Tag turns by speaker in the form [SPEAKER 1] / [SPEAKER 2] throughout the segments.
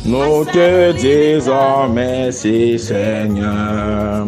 [SPEAKER 1] Nous te disons merci Seigneur,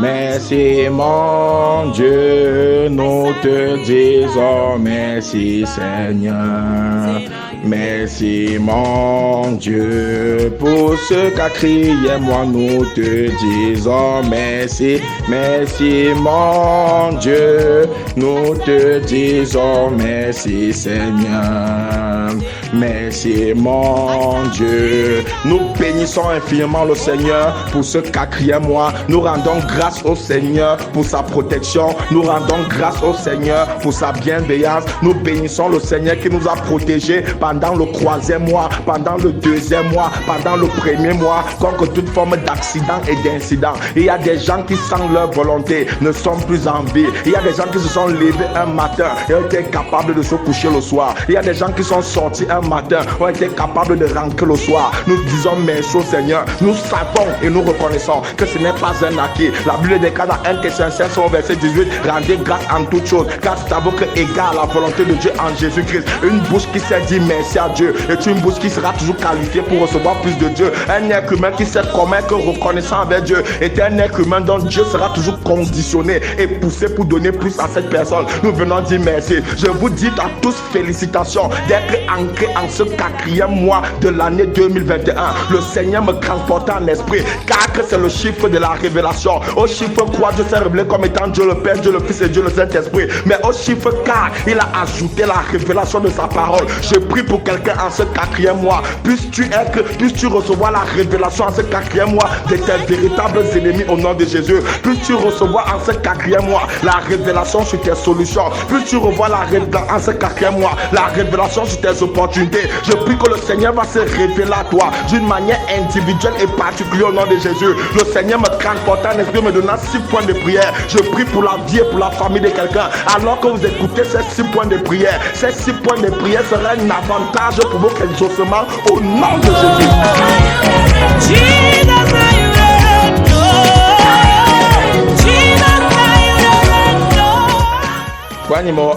[SPEAKER 1] merci mon Dieu, nous te disons merci Seigneur, merci mon Dieu, pour ce qu'a crié moi nous te disons merci, merci mon Dieu, nous te disons merci Seigneur, merci mon Dieu. Nous bénissons infiniment le Seigneur pour ce qu'a crié moi. Nous rendons grâce au Seigneur pour sa protection. Nous rendons grâce au Seigneur pour sa bienveillance. Nous bénissons le Seigneur qui nous a protégés pendant le 3e mois, pendant le 2e mois, pendant le 1er mois, contre toute forme d'accident et d'incident. Il y a des gens qui, sans leur volonté, ne sont plus en vie. Il y a des gens qui se sont levés un matin et ont été capables de se coucher le soir. Il y a des gens qui sont sortis un matin, ont été capables de rentrer le soir. Nous disons merci au Seigneur. Nous savons et nous reconnaissons que ce n'est pas un acquis. La Bible déclare dans 1 Thessaloniciens au verset 18, rendez grâce en toutes choses, car c'est à vous que égale la volonté de Dieu en Jésus-Christ. Une bouche qui sait dire merci à Dieu est une bouche qui sera toujours qualifiée pour recevoir plus de Dieu. Un être humain qui sait comment être reconnaissant avec Dieu est un être humain dont Dieu sera toujours conditionné et poussé pour donner plus à cette personne. Nous venons dire merci. Je vous dis à tous félicitations d'être ancrés en ce 4e mois de l'année 2021. Le Seigneur me transporta en esprit, car c'est le chiffre de la révélation. Au chiffre 3, Dieu s'est révélé comme étant Dieu le Père, Dieu le Fils et Dieu le Saint-Esprit. Mais au chiffre 4, il a ajouté la révélation de sa parole. Je prie pour quelqu'un en ce 4e mois. Puisses-tu recevoir la révélation en ce 4e mois de tes véritables ennemis au nom de Jésus. Puisses-tu recevoir en ce 4e mois la révélation sur tes solutions. Puisses-tu revoir en ce 4e mois la révélation sur tes opportunités. Je prie que le Seigneur va se révéler à toi d'une manière individuelle et particulière au nom de Jésus. Le Seigneur me transporte en esprit, me donnant 6 points de prière. Je prie pour la vie et pour la famille de quelqu'un. Alors que vous écoutez ces 6 points de prière, ces 6 points de prière seraient un avantage pour votre exaucement au nom de Jésus. Point numéro 1.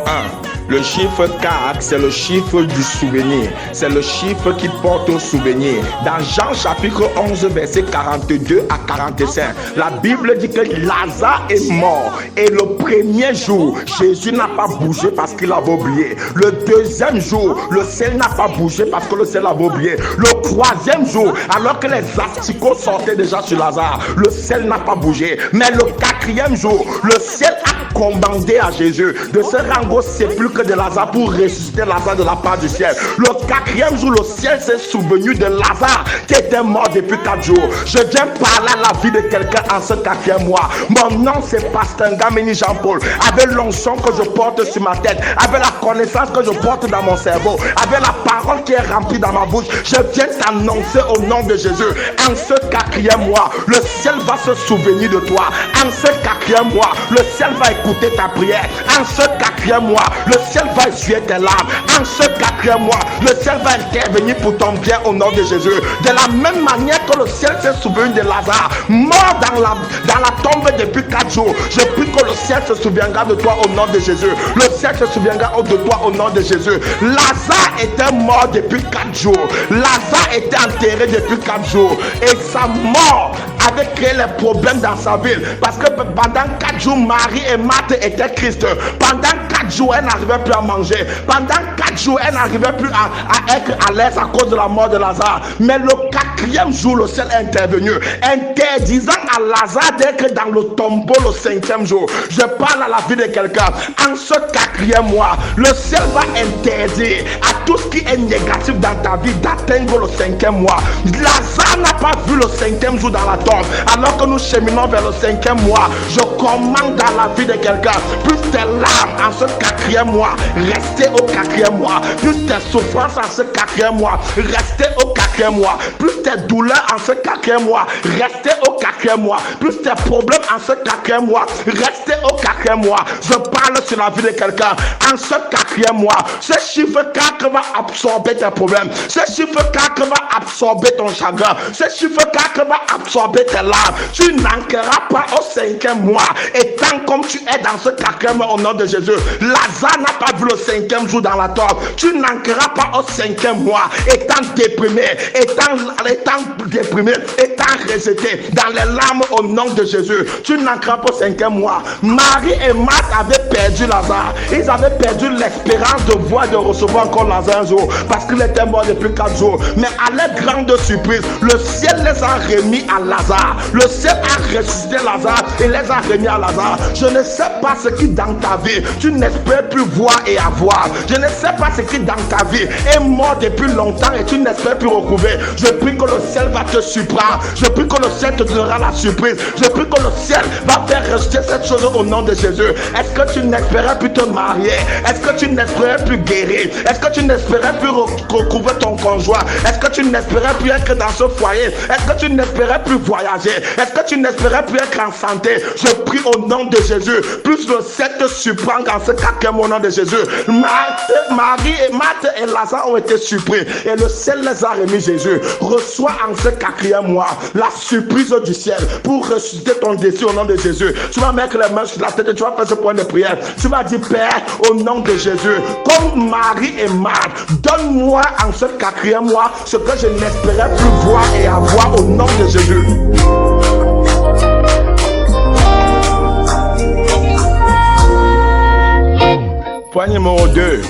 [SPEAKER 1] Le chiffre 4, c'est le chiffre du souvenir. C'est le chiffre qui porte au souvenir. Dans Jean chapitre 11, verset 42 à 45, la Bible dit que Lazare est mort. Et le premier jour, Jésus n'a pas bougé parce qu'il avait oublié. Le 2e jour, le ciel n'a pas bougé parce que le ciel avait oublié. Le 3e jour, alors que les asticots sortaient déjà sur Lazare, le ciel n'a pas bougé. Mais le 4e jour, le ciel a commandé à Jésus de se rendre au sépulcre de Lazare pour ressusciter Lazare de la part du ciel. Le 4e jour, le ciel s'est souvenu de Lazare qui était mort depuis 4 jours. Je viens parler à la vie de quelqu'un en ce 4e mois. Mon nom c'est Pasteur Ngameni Jean-Paul. Avec l'onction que je porte sur ma tête, avec la connaissance que je porte dans mon cerveau, avec la parole qui est remplie dans ma bouche, je viens t'annoncer au nom de Jésus. En ce 4e mois, le ciel va se souvenir de toi. En ce 4e mois, le ciel va écouter ta prière. En ce 4e mois, le ciel va essuyer tes larmes. En ce 4e mois, le ciel va intervenir pour ton bien au nom de Jésus. De la même manière que le ciel s'est souvenu de Lazare, mort dans la tombe depuis 4 jours, je prie que le ciel se souviendra de toi au nom de Jésus. Le ciel se souviendra de toi au nom de Jésus. Lazare était mort depuis 4 jours. Lazare était enterré depuis 4 jours. Et sa mort avait créé les problèmes dans sa ville. Parce que pendant 4 jours, Marie et Marthe étaient Christ. Pendant 4 jours, elle n'arrivait plus à manger. Pendant 4 jours, elle n'arrivait plus à être à l'aise à cause de la mort de Lazare. Mais le 4e jour, le ciel est intervenu, interdisant à Lazare d'être dans le tombeau le 5e jour. Je parle à la vie de quelqu'un. En ce 4e mois, le ciel va interdire à tout ce qui est négatif dans ta vie d'atteindre le 5e mois. Lazare n'a pas vu le 5e jour dans la tombe. Alors que nous cheminons vers le 5e mois, je commande dans la vie de quelqu'un, plus tes larmes en ce 4e mois, restez au 4e mois. mois, plus tes souffrances en ce quatrième mois, restez au quatrième mois, plus tes douleurs en ce quatrième mois, restez au quatrième mois, plus tes problèmes en ce quatrième mois, restez au quatrième mois. Je parle sur la vie de quelqu'un. En ce quatrième mois, ce chiffre 4 va absorber tes problèmes, ce chiffre 4 va absorber ton chagrin, ce chiffre 4 va absorber tes larmes. Tu n'enqueras pas au cinquième mois, étant comme tu es dans ce quatrième mois au nom de Jésus. Lazare n'a pas vu le cinquième jour dans la tombe. Tu n'enqueras pas au cinquième mois, étant déprimé, étant déprimé, étant rejeté dans les larmes au nom de Jésus. Tu n'enqueras pas au cinquième mois. Marie et Marthe avaient perdu Lazare. Ils avaient perdu l'espérance de voir, de recevoir encore Lazare un jour, parce qu'il était mort depuis 4 jours. Mais à leur grande surprise, le ciel les a remis à Lazare. Le ciel a ressuscité Lazare et les a remis à Lazare. Je ne sais pas ce qui dans ta vie tu n'espères plus voir et avoir. Je ne sais pas ce qui dans ta vie est mort depuis longtemps et tu n'espères plus retrouver. Je prie que le ciel va te surprendre. Je prie que le ciel te donnera la surprise. Je prie que le ciel va faire rejeter cette chose au nom de Jésus. Est-ce que tu n'espérais plus te marier? Est-ce que tu n'espérais plus guérir? Est-ce que tu n'espérais plus recouvrir ton conjoint? Est-ce que tu n'espérais plus être dans ce foyer? Est-ce que tu n'espérais plus voyager? Est-ce que tu n'espérais plus être en santé? Je prie au nom de Jésus. Plus le ciel te surprend dans ce quatrième au nom de Jésus. Marie et Marthe et Lazare ont été surpris et le ciel les a remis. Jésus, reçois en ce quatrième mois la surprise du ciel pour ressusciter ton désir au nom de Jésus. Tu vas mettre les mains sur la tête et tu vas faire ce point de prière. Tu vas dire, Père, au nom de Jésus, comme Marie et Marthe, donne-moi en ce quatrième mois ce que je n'espérais plus voir et avoir au nom de Jésus. Point numéro 2.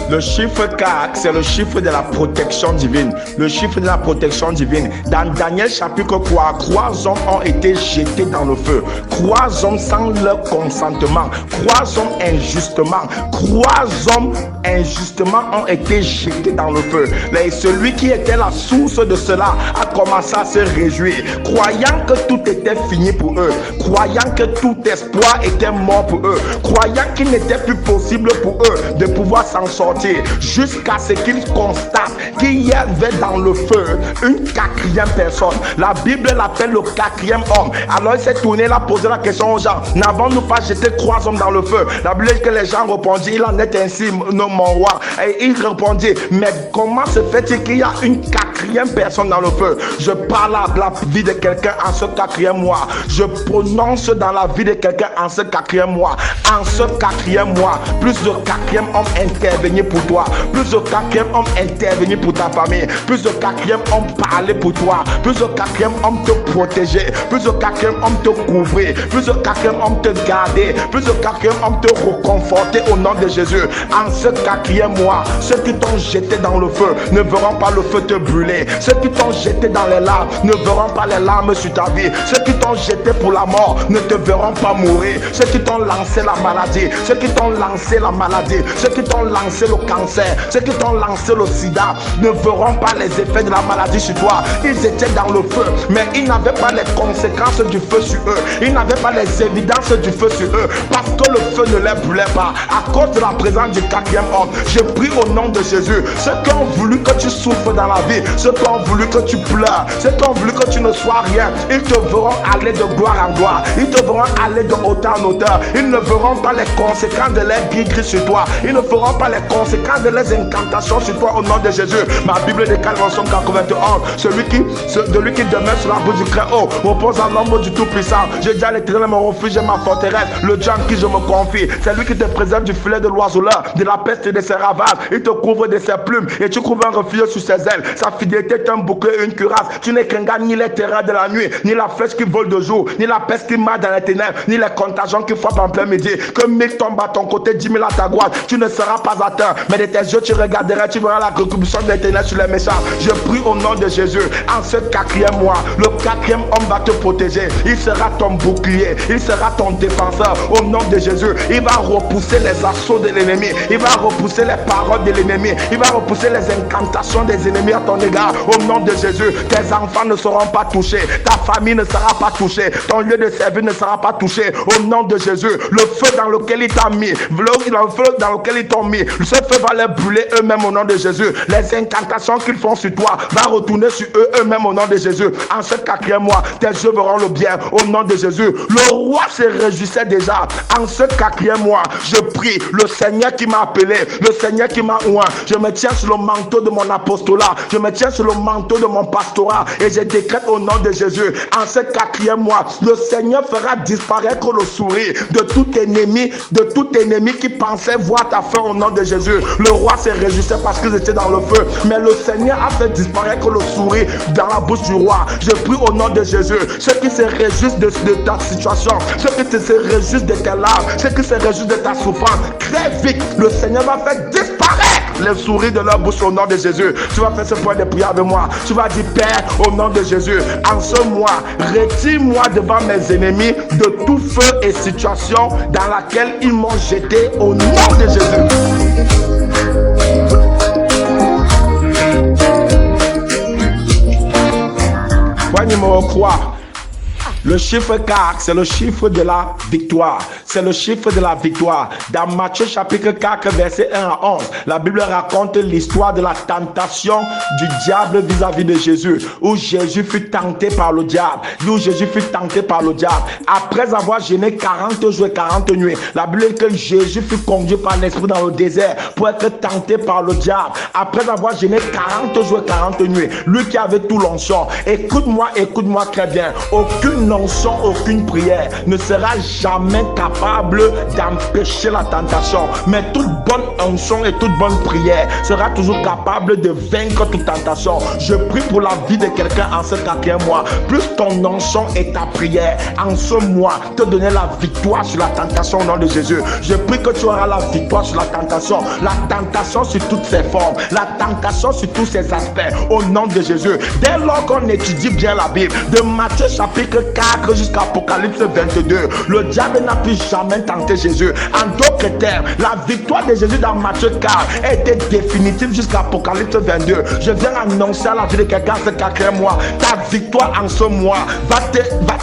[SPEAKER 1] Le chiffre 4, c'est le chiffre de la protection divine. Le chiffre de la protection divine. Dans Daniel chapitre 3, 3 hommes ont été jetés dans le feu. 3 hommes sans leur consentement. 3 hommes injustement. 3 hommes injustement ont été jetés dans le feu. Et celui qui était la source de cela a commencé à se réjouir, croyant que tout était fini pour eux, croyant que tout espoir était mort pour eux, croyant qu'il n'était plus possible pour eux de pouvoir s'en sortir, jusqu'à ce qu'ils constatent qu'il y avait dans le feu une quatrième personne. La Bible l'appelle le quatrième homme. Alors il s'est tourné, il a posé la question aux gens, n'avons-nous pas jeté 3 hommes dans le feu? La Bible dit que les gens répondirent, il en est ainsi, non, mon roi. Et il répondit, mais comment se fait-il qu'il y a une quatrième personne dans le feu? Je parle à la vie de quelqu'un en ce quatrième mois. Je prononce dans la vie de quelqu'un en ce quatrième mois. En ce quatrième mois, plus de quatrième homme intervenir pour toi, plus de quatrième homme intervenir pour ta famille, plus de quatrième homme parler pour toi, plus de quatrième homme te protéger, plus de quatrième homme te couvrir, plus de quatrième homme te garder, plus de quatrième homme te reconforter au nom de Jésus. En ce quatrième mois, ceux qui t'ont jeté dans le feu ne verront pas le feu te brûler. Ceux qui t'ont jeté dans les larmes ne verront pas les larmes sur ta vie. Ceux qui t'ont jeté pour la mort ne te verront pas mourir. Ceux qui t'ont lancé la maladie, ceux qui t'ont lancé la maladie, ceux qui t'ont lancé le cancer, ceux qui t'ont lancé le sida ne verront pas les effets de la maladie sur toi. Ils étaient dans le feu, mais ils n'avaient pas les conséquences du feu sur eux. Ils n'avaient pas les évidences du feu sur eux, parce que le feu ne les brûlait pas à cause de la présence du quatrième homme. Je prie au nom de Jésus, ceux qui ont voulu que tu souffres dans la vie, ceux qui ont voulu que tu pleures, ceux qui ont voulu que tu ne sois rien, ils te verront aller de gloire en gloire, ils te verront aller de hauteur en hauteur. Ils ne verront pas les conséquences de leurs gris-gris sur toi, ils ne feront pas les conséquences de leurs incantations sur toi au nom de Jésus. Ma Bible déclare dans Somme 91, celui qui demeure sur la boue du très haut repose en l'ombre du Tout-Puissant. J'ai dit à l'Éternel mon refuge et ma forteresse, le Dieu en qui je me confie. C'est lui qui te préserve du filet de l'oiseleur, de la peste et de ses ravages. Il te couvre de ses plumes et tu trouves un refuge sous ses ailes. Sa fidélité est un bouclier et une cuirasse. Tu ne craindras ni les terreurs de la nuit, ni la flèche qui vole de jour, ni la peste qui marche dans les ténèbres, ni les contagions qui frappent en plein midi. Que 1000 tombent à ton côté, 10 000 à ta droite, tu ne seras pas atteint. Mais de tes yeux tu regarderas, tu verras la rétribution des ténèbres sur les méchants. Je prie au nom de Jésus, en ce quatrième mois, le quatrième homme va te protéger. Il sera ton bouclier, il sera ton défenseur au nom de Jésus. Il va repousser les assauts de l'ennemi, il va repousser les paroles de l'ennemi, il va repousser les incantations des ennemis à ton égard au nom de Jésus. tes enfants ne seront pas touchés, ta famille ne sera pas touchée, ton lieu de service ne sera pas touché. Au nom de Jésus, le feu dans lequel il t'a mis, le feu dans lequel ils t'ont mis, ce feu va les brûler eux-mêmes au nom de Jésus. Les incantations qu'ils font sur toi va retourner sur eux-mêmes au nom de Jésus. En ce 4e mois, tes yeux verront le bien au nom de Jésus. Le roi se réjouissait déjà. En ce 4e mois, je prie, le Seigneur qui m'a appelé, le Seigneur qui m'a oint, je me tiens sur le manteau de mon apostolat, je me tiens sur le manteau de mon pastorat et je décrète au nom de Jésus. En ce 4e mois, le Seigneur fera disparaître le sourire de tout ennemi qui pensait voir ta fin au nom de Jésus. Le roi se réjouissait parce qu'ils étaient dans le feu, mais le Seigneur a fait disparaître le sourire dans la bouche du roi. Je prie au nom de Jésus, ceux qui se réjouissent de ta situation, ceux qui se réjouissent de tes larmes, ceux qui se réjouissent de ta souffrance, très vite, le Seigneur va faire disparaître les sourires de leur bouche au nom de Jésus. Tu vas faire ce point de prière avec moi. Tu vas dire, Père, au nom de Jésus, en ce mois, retire-moi devant mes ennemis de tout feu et situation dans laquelle ils m'ont jeté au nom de Jésus. Point numéro 3. Le chiffre 4, c'est le chiffre de la victoire. C'est le chiffre de la victoire. Dans Matthieu chapitre 4, verset 1 à 11, la Bible raconte l'histoire de la tentation du diable vis-à-vis de Jésus, où Jésus fut tenté par le diable. Après avoir jeûné 40 jours et 40 nuits, la Bible dit que Jésus fut conduit par l'Esprit dans le désert pour être tenté par le diable. Après avoir jeûné 40 jours et 40 nuits, lui qui avait tout l'onction, écoute-moi très bien, aucune onction, aucune prière ne sera jamais capable d'empêcher la tentation, mais toute bonne onction et toute bonne prière sera toujours capable de vaincre toute tentation. Je prie pour la vie de quelqu'un en ce 4e mois. Plus ton onction et ta prière en ce mois te donner la victoire sur la tentation au nom de Jésus. Je prie que tu auras la victoire sur la tentation sur toutes ses formes, la tentation sur tous ses aspects au nom de Jésus. Dès lors qu'on étudie bien la Bible, de Matthieu chapitre 4 jusqu'à Apocalypse 22, le diable n'a plus jamais tenté Jésus. En d'autres termes, la victoire de Jésus dans Matthieu 4 était définitive jusqu'à Apocalypse 22. Je viens annoncer à la vie de quelqu'un ce 4e mois, ta victoire en ce mois va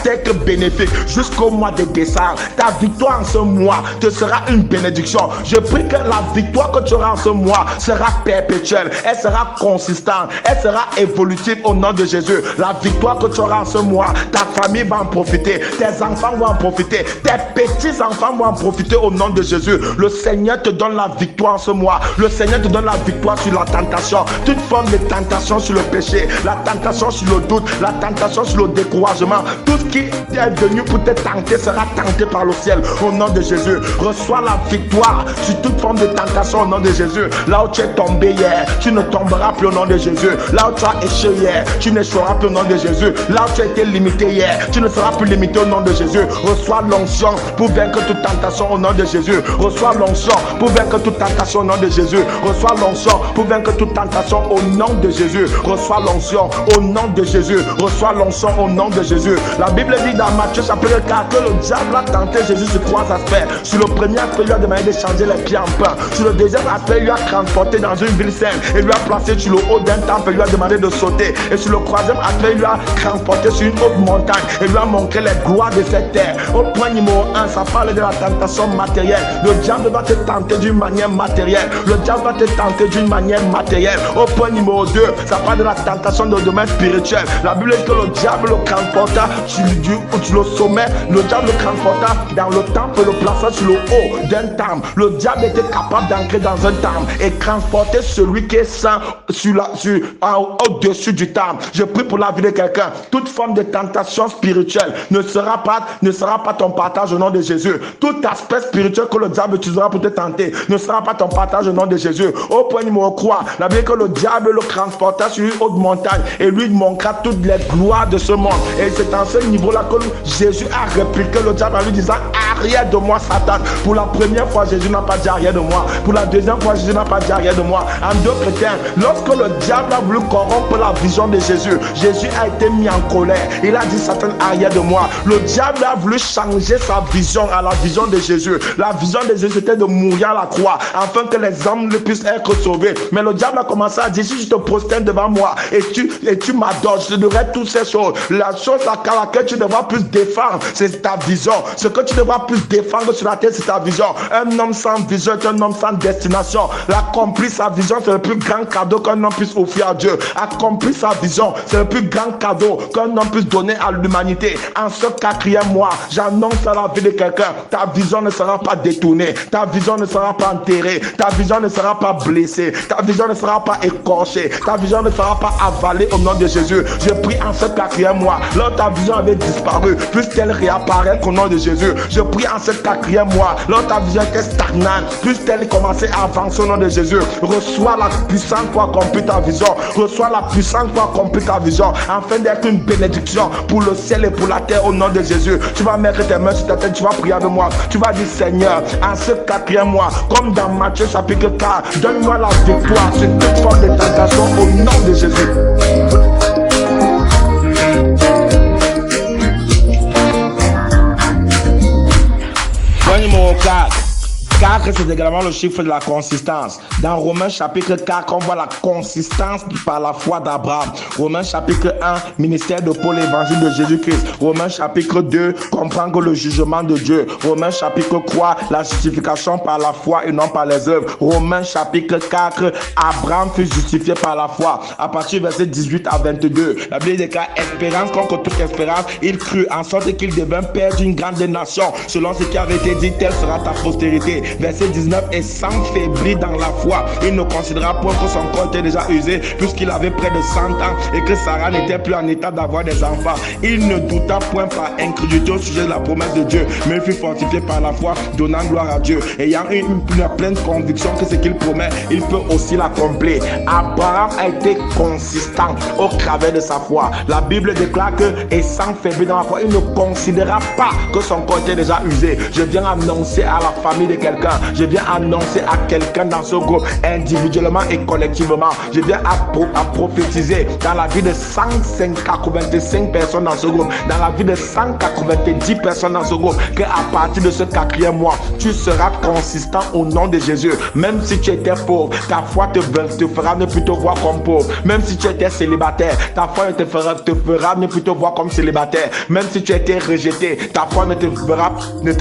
[SPEAKER 1] être bénéfique jusqu'au mois de décembre. Ta victoire en ce mois te sera une bénédiction. Je prie que la victoire que tu auras en ce mois sera perpétuelle, elle sera consistante, elle sera évolutive au nom de Jésus. La victoire que tu auras en ce mois, ta famille va en profiter, tes enfants vont en profiter, tes petits-enfants vont en profiter au nom de Jésus. Le Seigneur te donne la victoire en ce mois. Le Seigneur te donne la victoire sur la tentation, toute forme de tentation sur le péché, la tentation sur le doute, la tentation sur le découragement. Tout ce qui est venu pour te tenter sera tenté par le ciel au nom de Jésus. Reçois la victoire sur toute forme de tentation au nom de Jésus. Là où tu es tombé hier, tu ne tomberas plus au nom de Jésus. Là où tu as échoué hier, tu n'échoueras plus au nom de Jésus. Là où tu as été limité hier, tu ne seras plus limité au nom de Jésus. Reçois l'onction pour vaincre toute tentation au nom de Jésus. Reçois l'onction pour vaincre toute tentation au nom de Jésus. Reçois l'onction pour vaincre toute tentation au nom de Jésus. Reçois l'onction au nom de Jésus. Reçois l'onction au nom de Jésus. La Bible dit dans Matthieu chapitre 4 que le diable a tenté Jésus sur 3 aspects. Sur le premier aspect, il lui a demandé de changer les pieds en pain. Sur le deuxième aspect, il lui a transporté dans une ville sainte et lui a placé sur le haut d'un temple et lui a demandé de sauter. Et sur le troisième aspect, il lui a transporté sur une haute montagne et lui a montré les gloires de cette terre. Au point numéro 1, ça parle de la tentation matérielle. Le diable va te tenter d'une manière matérielle. Le diable va te tenter d'une manière matérielle. Au point numéro 2, ça parle de la tentation dans le domaine spirituel. La Bible dit que le diable le transporta sur le sommet. Le diable le transporta dans le temple, le plaça sur le haut d'un temple. Le diable était capable d'entrer dans un temple et transporter celui qui est saint au-dessus du temple. Je prie pour la vie de quelqu'un. Toute forme de tentation spirituelle ne sera pas ton partage au nom de Jésus. Tout aspect spirituel que le diable utilisera pour te tenter ne sera pas ton partage au nom de Jésus. Au point numéro 3, la Bible dit que le diable le transporta sur une haute montagne et lui montra toutes les gloires de ce monde. Et c'est en ce niveau-là que Jésus a répliqué le diable en lui disant: arrière de moi, Satan. Pour la première fois, Jésus n'a pas dit arrière de moi. Pour la deuxième fois, Jésus n'a pas dit arrière de moi. En d'autres termes, lorsque le diable a voulu corrompre la vision de Jésus, Jésus a été mis en colère. Il a dit: Satan, arrière de moi. Le diable a voulu changer sa vision à la vision de Jésus. La vision de Jésus, c'était de mourir à la croix, afin que les hommes ne puissent être sauvés. Mais le diable a commencé à dire, si je te prosterne devant moi et tu m'adores, je te donnerai toutes ces choses. La chose à laquelle tu devras plus défendre, c'est ta vision. Ce que tu devras plus défendre sur la terre, c'est ta vision. Un homme sans vision est un homme sans destination. L'accomplir sa vision, c'est le plus grand cadeau qu'un homme puisse offrir à Dieu. Accomplir sa vision, c'est le plus grand cadeau qu'un homme puisse donner à l'humanité. En ce 4e mois, j'annonce à la vie de quelqu'un, ta vision ne sera pas détournée, ta vision ne sera pas enterrée, ta vision ne sera pas blessée, ta vision ne sera pas écorchée, ta vision ne sera pas avalée au nom de Jésus. Je prie en ce 4e mois, là ta vision avait disparu, puisse-t-elle réapparaître au nom de Jésus. Je prie en ce 4e mois, là ta vision était stagnante, puisse-t-elle commencer à avancer au nom de Jésus. Reçois la puissance pour accomplir ta vision, reçois la puissance pour accomplir ta vision, afin d'être une bénédiction pour le ciel et pour la terre au nom de Jésus. Tu vas mettre tes mains sur ta tête, tu vas prier avec moi, tu vas dire Seigneur, en ce 4e mois, comme dans Matthieu chapitre 4, donne-moi la victoire sur toute forme de tentation au nom de Jésus. Point numéro 4. 4, c'est également le chiffre de la consistance. Dans Romains chapitre 4, on voit la consistance par la foi d'Abraham. Romains chapitre 1, ministère de Paul, évangile de Jésus-Christ. Romains chapitre 2, comprendre le jugement de Dieu. Romains chapitre 3, la justification par la foi et non par les œuvres. Romains chapitre 4, Abraham fut justifié par la foi. À partir du verset 18 à 22, la Bible déclare espérance contre toute espérance. Il crut en sorte qu'il devint père d'une grande nation. Selon ce qui avait été dit, telle sera ta postérité. Verset 19, et sans faiblir dans la foi, il ne considéra point que son corps était déjà usé, puisqu'il avait près de 100 ans et que Sarah n'était plus en état d'avoir des enfants. Il ne douta point par incrédulité au sujet de la promesse de Dieu, mais il fut fortifié par la foi, donnant gloire à Dieu, ayant une pleine conviction que ce qu'il promet, il peut aussi l'accomplir. Abraham a été consistant au travers de sa foi. La Bible déclare que, et sans faiblir dans la foi, il ne considéra pas que son corps était déjà usé. Je viens annoncer à la famille de quelqu'un, je viens annoncer à quelqu'un dans ce groupe, individuellement et collectivement, je viens à prophétiser dans la vie de 185 personnes dans ce groupe, dans la vie de 190 personnes dans ce groupe, qu'à partir de ce 4e mois, tu seras consistant au nom de Jésus. Même si tu étais pauvre, ta foi te fera ne plus te voir comme pauvre. Même si tu étais célibataire, ta foi ne te fera ne plus te voir comme célibataire. Même si tu étais rejeté, ta foi ne te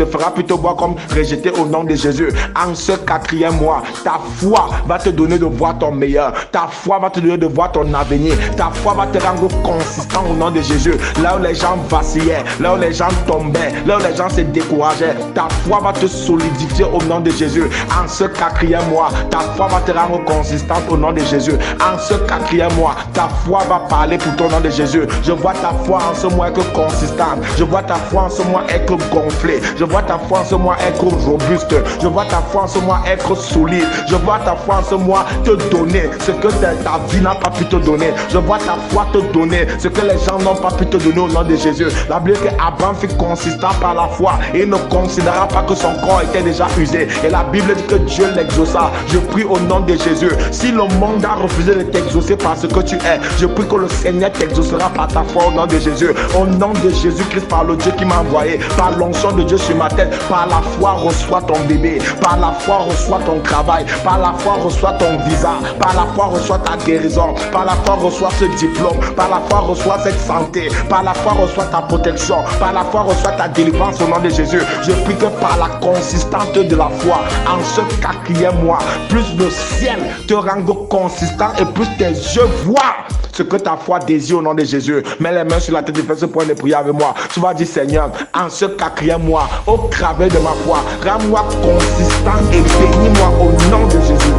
[SPEAKER 1] fera plus te voir comme rejeté au nom de Jésus. En ce 4e mois, ta foi va te donner de voir ton meilleur. Ta foi va te donner de voir ton avenir. Ta foi va te rendre consistant au nom de Jésus. Là où les gens vacillaient, là où les gens tombaient, là où les gens se décourageaient, ta foi va te solidifier au nom de Jésus. En ce 4e mois, ta foi va te rendre consistante au nom de Jésus. En ce 4e mois, ta foi va parler pour ton nom de Jésus. Je vois ta foi en ce mois être consistante. Je vois ta foi en ce mois être gonflée. Je vois ta foi en ce mois être robuste. Je vois ta foi en ce mois être solide. Je vois ta foi en ce mois te donner ce que ta vie n'a pas pu te donner. Je vois ta foi te donner ce que les gens n'ont pas pu te donner au nom de Jésus. La Bible dit qu'Abraham fut consistant par la foi et il ne considéra pas que son corps était déjà usé. Et la Bible dit que Dieu l'exauça. Je prie au nom de Jésus. Si le monde a refusé de t'exaucer parce que tu es, je prie que le Seigneur t'exaucera par ta foi au nom de Jésus. Au nom de Jésus-Christ, par le Dieu qui m'a envoyé, par l'onction de Dieu sur ma tête, par la foi reçois ton bébé. Par la foi reçois ton travail, par la foi reçois ton visa, par la foi reçois ta guérison, par la foi reçois ce diplôme, par la foi reçois cette santé, par la foi reçois ta protection, par la foi reçois ta délivrance au nom de Jésus. Je prie que par la consistance de la foi, en ce 4e mois, plus le ciel te rende consistant et plus tes yeux voient ce que ta foi désire au nom de Jésus. Mets les mains sur la tête et fais ce point de prière avec moi. Tu vas dire Seigneur, en ce 4e mois, au travers de ma foi, rends-moi consistant et bénis-moi au nom de Jésus.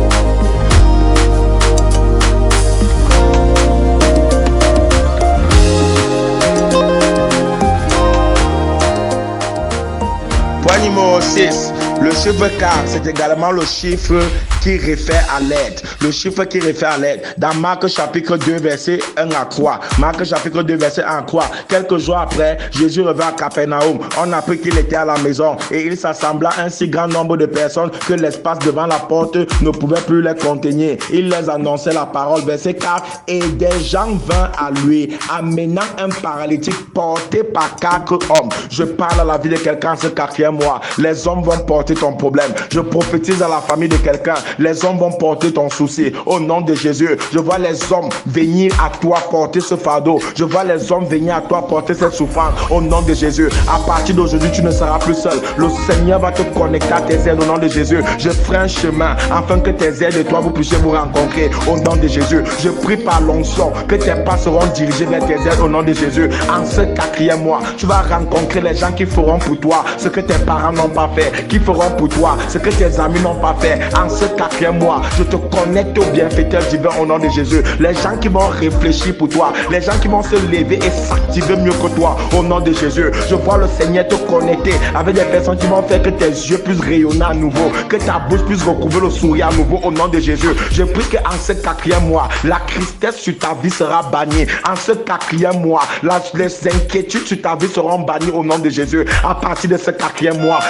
[SPEAKER 1] Point numéro 6. Le chiffre 4, c'est également le chiffre qui réfère à l'aide. Le chiffre qui réfère à l'aide. Dans Marc chapitre 2, verset 1 à 3. Marc chapitre 2, verset 1 à 3. Quelques jours après, Jésus revint à Capernaum. On apprit qu'il était à la maison et il s'assembla un si grand nombre de personnes que l'espace devant la porte ne pouvait plus les contenir. Il les annonçait la parole. Verset 4. Et des gens vinrent à lui, amenant un paralytique porté par 4 hommes. Je parle à la vie de quelqu'un ce 4e mois. Les hommes vont porter ton problème. Je prophétise à la famille de quelqu'un. Les hommes vont porter ton souci. Au nom de Jésus, je vois les hommes venir à toi porter ce fardeau. Je vois les hommes venir à toi porter cette souffrance. Au nom de Jésus, à partir d'aujourd'hui, tu ne seras plus seul. Le Seigneur va te connecter à tes aides au nom de Jésus. Je ferai un chemin afin que tes aides et toi vous puissiez vous rencontrer. Au nom de Jésus, je prie par l'onction que tes pas seront dirigés vers tes aides au nom de Jésus. En ce 4e mois, tu vas rencontrer les gens qui feront pour toi ce que tes parents n'ont pas fait, qui feront pour toi ce que tes amis n'ont pas fait. En ce 4e mois, je te connecte au bienfaiteur divin au nom de Jésus. Les gens qui vont réfléchir pour toi, les gens qui vont se lever et s'activer mieux que toi au nom de Jésus. Je vois le Seigneur te connecter avec des personnes qui vont faire que tes yeux puissent rayonner à nouveau, que ta bouche puisse recouvrir le sourire à nouveau au nom de Jésus. Je prie qu'en ce 4e mois, la tristesse sur ta vie sera bannie. En ce 4e mois, les inquiétudes sur ta vie seront bannies au nom de Jésus. À partir de ce 4e mois,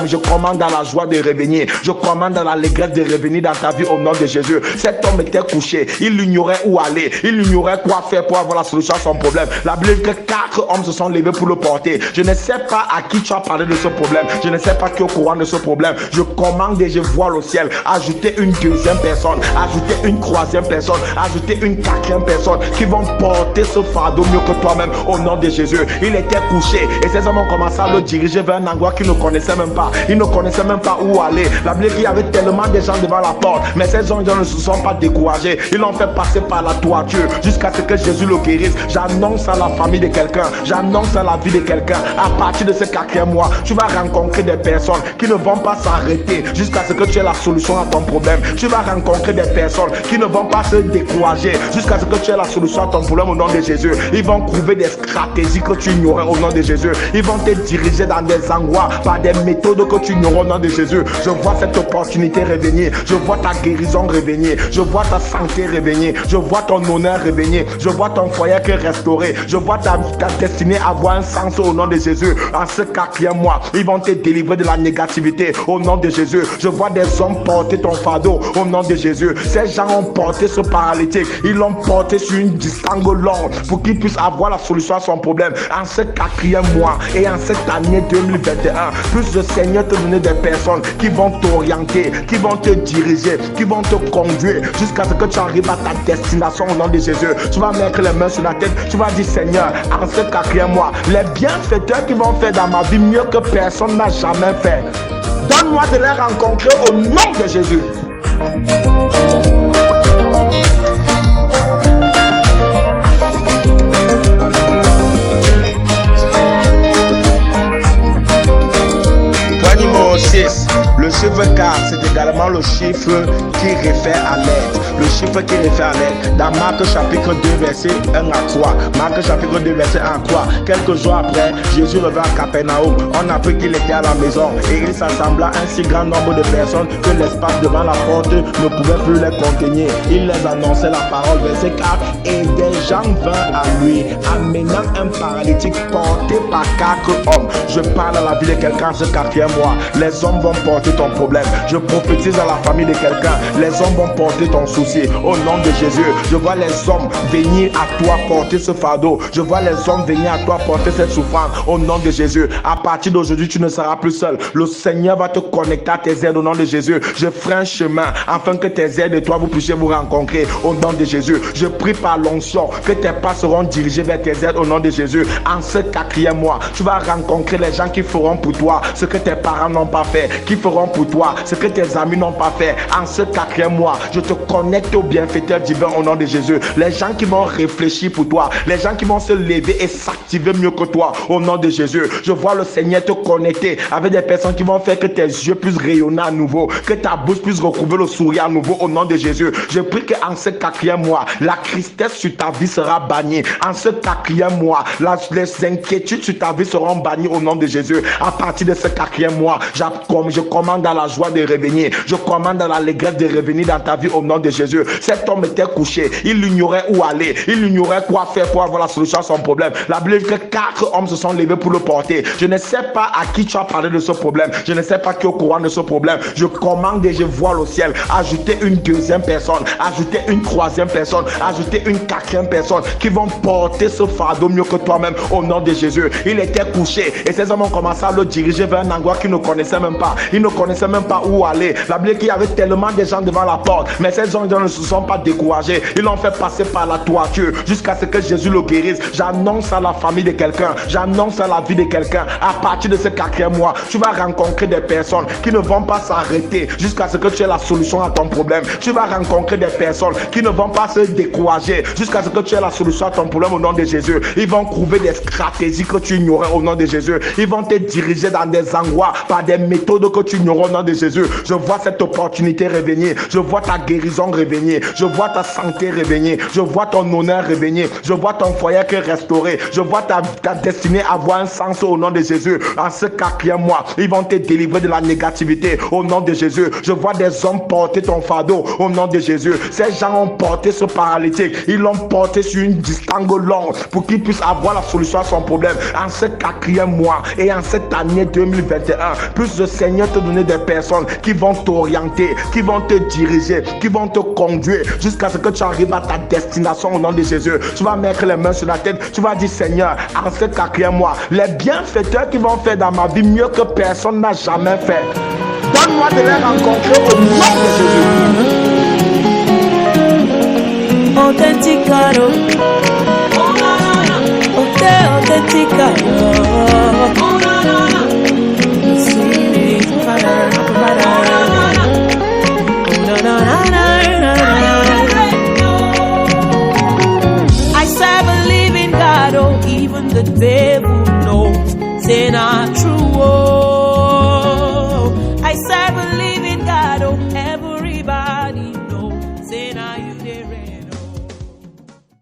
[SPEAKER 1] je commande à la joie de revenir. Je commande à l'allégresse de revenir dans ta vie au nom de Jésus. Cet homme était couché. Il ignorait où aller. Il ignorait quoi faire pour avoir la solution à son problème. La Bible dit que 4 hommes se sont levés pour le porter. Je ne sais pas à qui tu as parlé de ce problème. Je ne sais pas qui est au courant de ce problème. Je commande et je vois le ciel. Ajouter une 2e personne. Ajouter une 3e personne. Ajouter une 4e personne qui vont porter ce fardeau mieux que toi-même au nom de Jésus. Il était couché et ces hommes ont commencé à le diriger vers un endroit qu'ils ne connaissaient même pas. Ils ne connaissaient même pas où aller. La Bible dit qu'il y avait tellement de gens devant la porte, mais ces gens ne se sont pas découragés. Ils l'ont fait passer par la toiture jusqu'à ce que Jésus le guérisse. J'annonce à la famille de quelqu'un, j'annonce à la vie de quelqu'un, à partir de ce 4e mois, tu vas rencontrer des personnes qui ne vont pas s'arrêter jusqu'à ce que tu aies la solution à ton problème. Tu vas rencontrer des personnes qui ne vont pas se décourager jusqu'à ce que tu aies la solution à ton problème au nom de Jésus. Ils vont trouver des stratégies que tu ignorais au nom de Jésus. Ils vont te diriger dans des endroits par des méthodes que tu ignorais au nom de Jésus. Je vois cette opportunité revenir. Je vois ta guérison revenir. Je vois ta santé revenir. Je vois ton honneur revenir. Je vois ton foyer restauré. Je vois ta destinée avoir un sens au nom de Jésus. En ce 4e mois, ils vont te délivrer de la négativité au nom de Jésus. Je vois des hommes porter ton fardeau au nom de Jésus. Ces gens ont porté ce paralytique. Ils l'ont porté sur une distance longue pour qu'il puisse avoir la solution à son problème. En ce 4e mois et en cette année 2021, plus le Seigneur te donner des personnes qui vont t'orienter, qui vont te diriger, qui vont te conduire jusqu'à ce que tu arrives à ta destination au nom de Jésus. Tu vas mettre les mains sur la tête, tu vas dire Seigneur, en ce 4e mois, les bienfaiteurs qui vont faire dans ma vie mieux que personne n'a jamais fait, donne-moi de les rencontrer au nom de Jésus. Numéro 6, le chiffre 4, c'est également le chiffre qui réfère à l'aide. Le chiffre qui réfère à l'aide. Dans Marc chapitre 2, verset 1 à 3. Marc chapitre 2, verset 1 à 3. Quelques jours après, Jésus revint à Capernaum. On apprit qu'il était à la maison et il s'assembla un si grand nombre de personnes que l'espace devant la porte ne pouvait plus les contenir. Il les annonçait la parole. Verset 4. Et des gens vinrent à lui, amenant un paralytique porté par 4 hommes. Je parle à la vie de quelqu'un ce 4e mois. Les hommes vont porter ton problème. Je prophétise à la famille de quelqu'un. Les hommes vont porter ton souci. Au nom de Jésus, je vois les hommes venir à toi porter ce fardeau. Je vois les hommes venir à toi porter cette souffrance. Au nom de Jésus, à partir d'aujourd'hui, tu ne seras plus seul. Le Seigneur va te connecter à tes aides au nom de Jésus. Je ferai un chemin afin que tes aides et toi, vous puissiez vous rencontrer au nom de Jésus. Je prie par l'onction que tes pas seront dirigés vers tes aides au nom de Jésus. En ce 4e mois, tu vas rencontrer les gens qui feront pour toi ce que tes parents n'ont pas fait, qui feront pour toi ce que tes amis n'ont pas fait. En ce 4e mois, je te connecte au bienfaiteur divin au nom de Jésus. Les gens qui vont réfléchir pour toi, les gens qui vont se lever et s'activer mieux que toi au nom de Jésus. Je vois le Seigneur te connecter avec des personnes qui vont faire que tes yeux puissent rayonner à nouveau, que ta bouche puisse recouvrir le sourire à nouveau au nom de Jésus. Je prie qu'en ce 4e mois, la tristesse sur ta vie sera bannie. En ce 4e mois, les inquiétudes sur ta vie seront bannies au nom de Jésus. À partir de ce 4e mois, je commande commande à la joie de revenir. Je commande à l'allégresse de revenir dans ta vie au nom de Jésus. Cet homme était couché. Il ignorait où aller. Il ignorait quoi faire pour avoir la solution à son problème. La Bible dit que 4 hommes se sont levés pour le porter. Je ne sais pas à qui tu as parlé de ce problème. Je ne sais pas qui est au courant de ce problème. Je commande et je voile au ciel. Ajouter une deuxième personne. Ajouter une troisième personne. Ajouter une quatrième personne qui vont porter ce fardeau mieux que toi-même au nom de Jésus. Il était couché et ces hommes ont commencé à le diriger vers un endroit qu'ils ne connaissaient même pas. Ils ne connaissaient même pas où aller. La Bible dit qu'il y avait tellement de gens devant la porte, mais ces gens ne se sont pas découragés. Ils l'ont fait passer par la toiture jusqu'à ce que Jésus le guérisse. J'annonce à la famille de quelqu'un, j'annonce à la vie de quelqu'un, à partir de ce 4e mois, tu vas rencontrer des personnes qui ne vont pas s'arrêter jusqu'à ce que tu aies la solution à ton problème. Tu vas rencontrer des personnes qui ne vont pas se décourager jusqu'à ce que tu aies la solution à ton problème au nom de Jésus. Ils vont trouver des stratégies que tu ignorais au nom de Jésus. Ils vont te diriger dans des endroits par des méthodes que tu ignorais au nom de Jésus. Je vois cette opportunité revenir. Je vois ta guérison revenir. Je vois ta santé revenir. Je vois ton honneur revenir. Je vois ton foyer qui est restauré. Je vois ta destinée avoir un sens au nom de Jésus. En ce 4e mois, ils vont te délivrer de la négativité au nom de Jésus. Je vois des hommes porter ton fardeau au nom de Jésus. Ces gens ont porté ce paralytique. Ils l'ont porté sur une distance longue pour qu'il puisse avoir la solution à son problème. En ce 4e mois et en cette année 2021, puisse le Seigneur te donner des personnes qui vont t'orienter, qui vont te diriger, qui vont te conduire jusqu'à ce que tu arrives à ta destination au nom de Jésus. Tu vas mettre les mains sur la tête. Tu vas dire, Seigneur, en ce 4e mois, les bienfaiteurs qui vont faire dans ma vie mieux que personne n'a jamais fait. Donne-moi de les rencontrer au nom de Jésus.
[SPEAKER 2] Autenticaro, autenticaro, I serve a living God, oh, even the devil knows. Say not